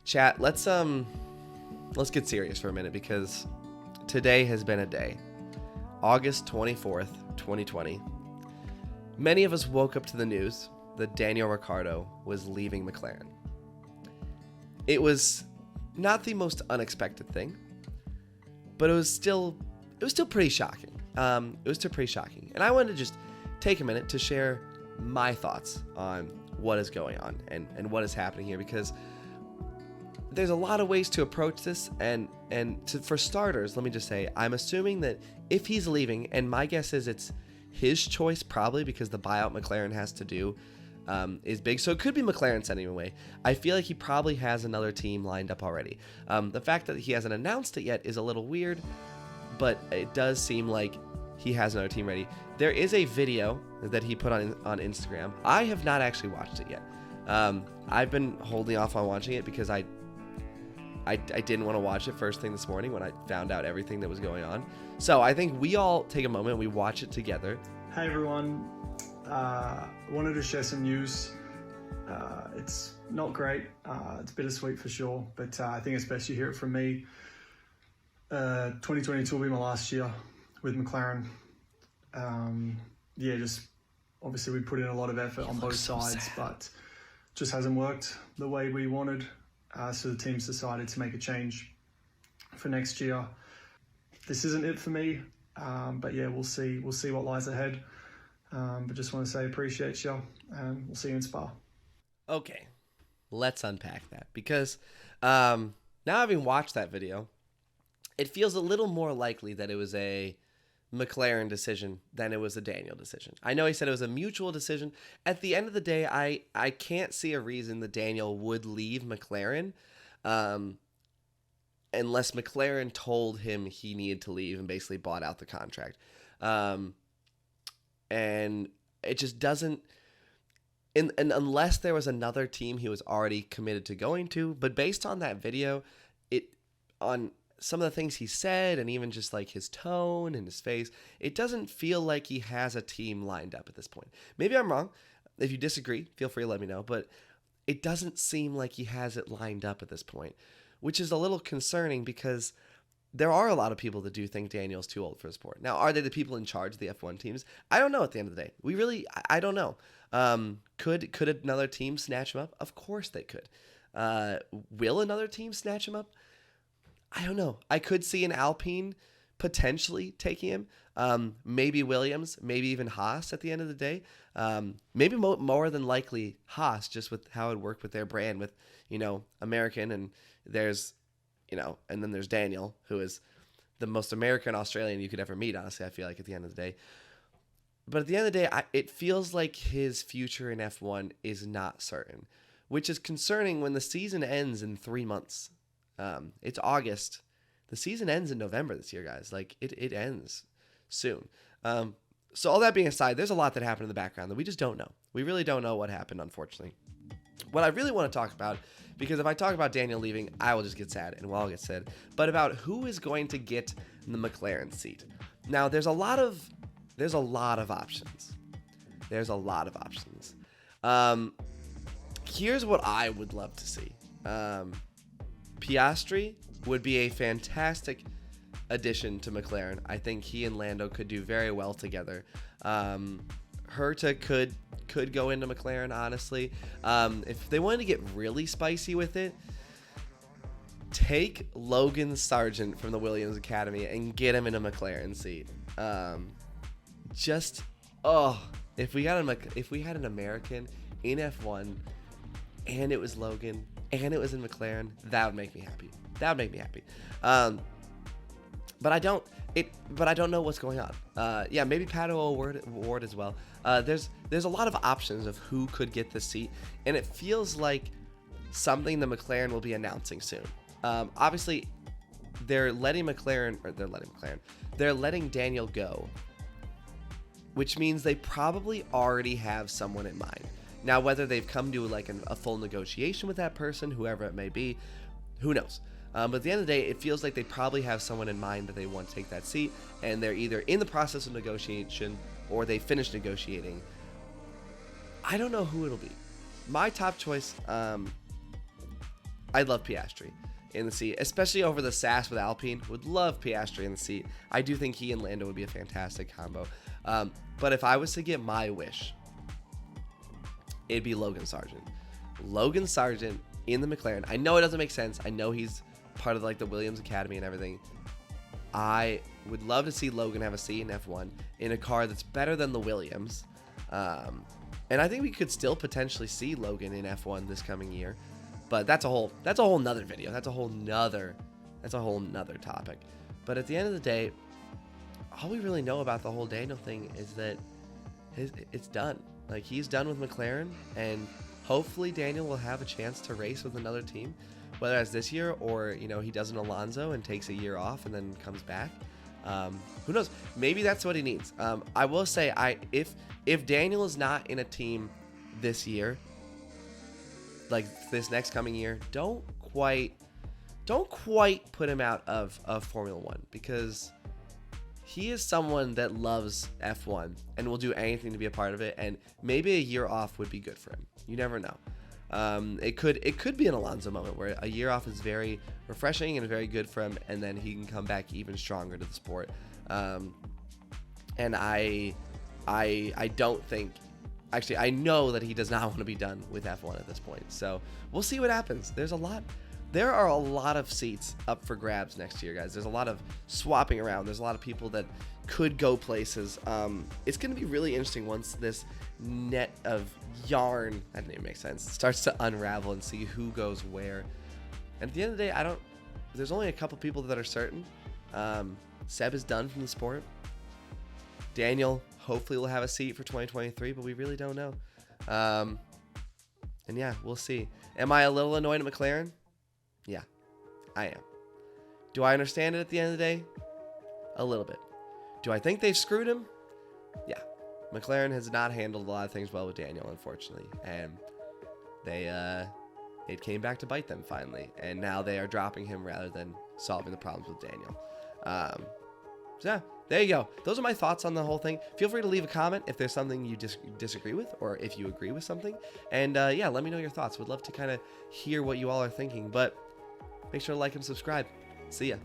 Chat, let's get serious for a minute because today has been a day. August 24th, 2020. Many of us woke up to the news that Daniel Ricciardo was leaving McLaren. It was not the most unexpected thing, but it was still pretty shocking. It was still pretty shocking. And I wanted to just take a minute to share my thoughts on what is going on and what is happening here, because there's a lot of ways to approach this, for starters, let me just say, I'm assuming that if he's leaving, and my guess is it's his choice probably because the buyout McLaren has to do is big, so it could be McLaren sending him away. I feel like he probably has another team lined up already. The fact that he hasn't announced it yet is a little weird, but it does seem like he has another team ready. There is a video that he put on Instagram. I have not actually watched it yet. I've been holding off on watching it because I didn't want to watch it first thing this morning when I found out everything that was going on. So I think we all take a moment and we watch it together. Hey everyone, wanted to share some news. It's not great, it's bittersweet for sure, but I think it's best you hear it from me. 2022 will be my last year with McLaren. Just obviously we put in a lot of effort on both sides, but just hasn't worked the way we wanted. So the team's decided to make a change for next year. This isn't it for me, but yeah, we'll see what lies ahead. But just want to say appreciate you, and we'll see you in Spa. Okay, let's unpack that, because now having watched that video, it feels a little more likely that it was a McLaren decision than it was a Daniel decision. I know he said it was a mutual decision. At the end of the day, I can't see a reason that Daniel would leave McLaren unless McLaren told him he needed to leave and basically bought out the contract. And it just doesn't, and unless there was another team he was already committed to going to. But based on that video, on some of the things he said and even just like his tone and his face, it doesn't feel like he has a team lined up at this point. Maybe I'm wrong. If you disagree, feel free to let me know, but it doesn't seem like he has it lined up at this point, which is a little concerning because there are a lot of people that do think Daniel's too old for the sport. Now, are they the people in charge of the F1 teams? I don't know at the end of the day. I don't know. Could another team snatch him up? Of course they could. Will another team snatch him up? I don't know. I could see an Alpine potentially taking him. Maybe Williams, maybe even Haas at the end of the day. Maybe more than likely Haas, just with how it worked with their brand with, American, and there's, and then there's Daniel, who is the most American Australian you could ever meet, honestly, I feel like at the end of the day. But at the end of the day, it feels like his future in F1 is not certain, which is concerning when the season ends in 3 months. It's August. The season ends in November this year, guys. Like, it ends soon. So all that being aside, there's a lot that happened in the background that we just don't know. We really don't know what happened, unfortunately. What I really want to talk about, because if I talk about Daniel leaving, I will just get sad, and we'll all get sad, but about who is going to get the McLaren seat. Now, there's a lot of options. There's a lot of options. Here's what I would love to see. Piastri would be a fantastic addition to McLaren. I think he and Lando could do very well together. Herta could go into McLaren, honestly. If they wanted to get really spicy with it, take Logan Sargeant from the Williams Academy and get him in a McLaren seat. If we had an American in F1 and it was Logan and it was in McLaren, that would make me happy. But I don't know what's going on. Maybe Pato O'Ward as well. There's a lot of options of who could get the seat, and it feels like something the McLaren will be announcing soon. Obviously, they're letting Daniel go, which means they probably already have someone in mind. Now, whether they've come to like a full negotiation with that person, whoever it may be, who knows? But at the end of the day, it feels like they probably have someone in mind that they want to take that seat, and they're either in the process of negotiation or they finished negotiating. I don't know who it'll be. My top choice, I I'd love Piastri in the seat, especially over the Sass with Alpine. Would love Piastri in the seat. I do think he and Lando would be a fantastic combo. But if I was to get my wish, it'd be Logan Sargeant. Logan Sargeant in the McLaren. I know it doesn't make sense. I know he's part of like the Williams Academy and everything. I would love to see Logan have a seat in F1 in a car that's better than the Williams. And I think we could still potentially see Logan in F1 this coming year. But that's a whole nother video. That's a whole nother topic. But at the end of the day, all we really know about the whole Daniel thing is that it's done. Like, he's done with McLaren, and hopefully Daniel will have a chance to race with another team, whether that's this year or, you know, he does an Alonso and takes a year off and then comes back. Who knows? Maybe that's what he needs. I will say, if Daniel is not in a team this year, like this next coming year, don't quite put him out of Formula One, because he is someone that loves F1 and will do anything to be a part of it, and maybe a year off would be good for him. You never know. It could be an Alonso moment where a year off is very refreshing and very good for him, and then he can come back even stronger to the sport. And I don't think, actually, I know that he does not want to be done with F1 at this point. So we'll see what happens. There are a lot of seats up for grabs next year, guys. There's a lot of swapping around. There's a lot of people that could go places. It's going to be really interesting once this net of yarn, that didn't even make sense, starts to unravel and see who goes where. And at the end of the day, there's only a couple people that are certain. Seb is done from the sport. Daniel hopefully will have a seat for 2023, but we really don't know. And yeah, we'll see. Am I a little annoyed at McLaren? Yeah, I am. Do I understand it at the end of the day? A little bit. Do I think they've screwed him? Yeah. McLaren has not handled a lot of things well with Daniel, unfortunately. And it came back to bite them finally. And now they are dropping him rather than solving the problems with Daniel. So yeah, there you go. Those are my thoughts on the whole thing. Feel free to leave a comment if there's something you disagree with, or if you agree with something. And yeah, let me know your thoughts. Would love to kind of hear what you all are thinking. But make sure to like and subscribe. See ya.